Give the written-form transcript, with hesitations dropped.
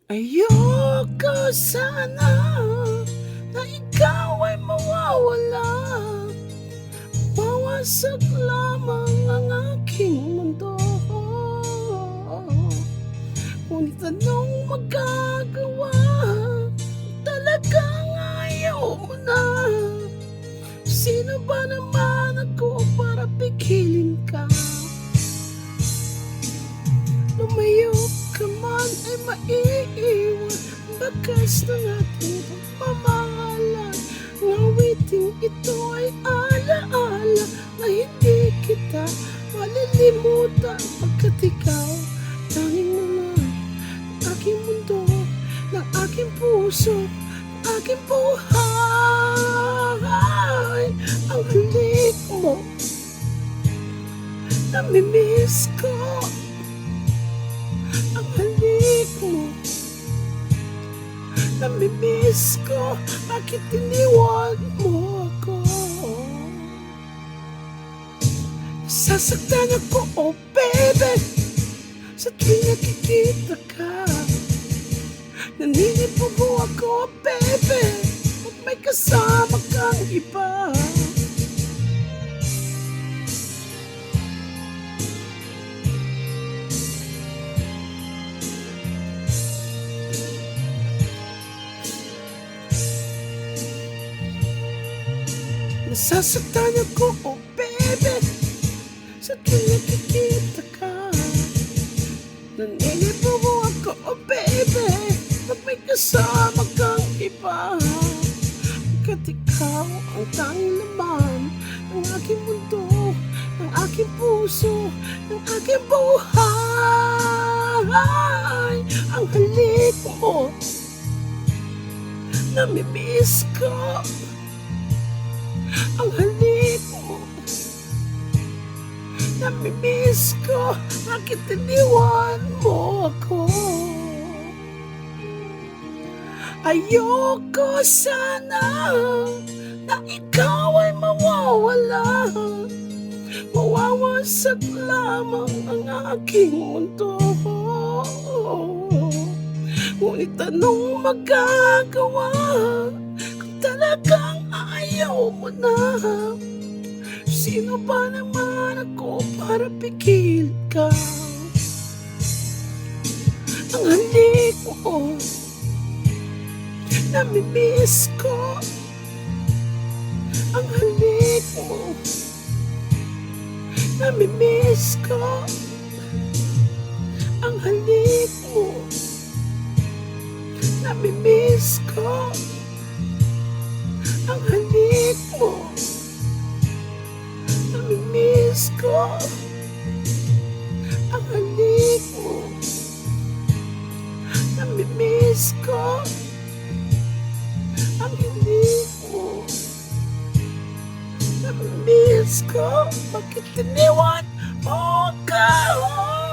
Ayoko sana na ikaw ay mawawala. Mawasak lamang ang aking mundo. Ngunit anong magagawa? Talagang ayaw mo na. Sino ba naman ako para pigilin ka? Lumayo ka man ay maiiwan bakas ng ating pagmamahalan. Ang awiting ito ay alaala na hindi kita malilimutan, pagkat ikaw tanging naman ng aking mundo, ng aking puso, ng aking buhay. Ang halik mo, namimiss ko. Ang halik mo, namimiss ko. Bakit iniwan mo ako? Nasasaktan ako, oh baby, sa tuwing nakikita ka. Naninipugo ako, baby, pag may kasama kang iba. Nasasaktan ako, oh baby, sa tuwing nakikita ka. Naninipugo ako, oh baby, pag may kasama kang iba. Pagkat ikaw ang tanging laman ng aking mundo, ng aking puso, ng aking buhay. Ang halik mo, namimiss ko. Ang halik mo, namimiss ko. Bakit iniwan mo ako? Ayoko sana na ikaw ay mawawala. Mawawasak lamang ang aking mundo. Ngunit anong magagawa kung talagang ayaw mo na? Sino ba naman ako para pigil ka? Ang halik mo, namimiss ko. Ang halik mo, namimiss ko. Ang halik mo, namimiss ko. Ang halik mo, namimiss ko. Ang halik mo, namimiss ko. Ang halik mo, namimiss ko. Bakit iniwan mo ako?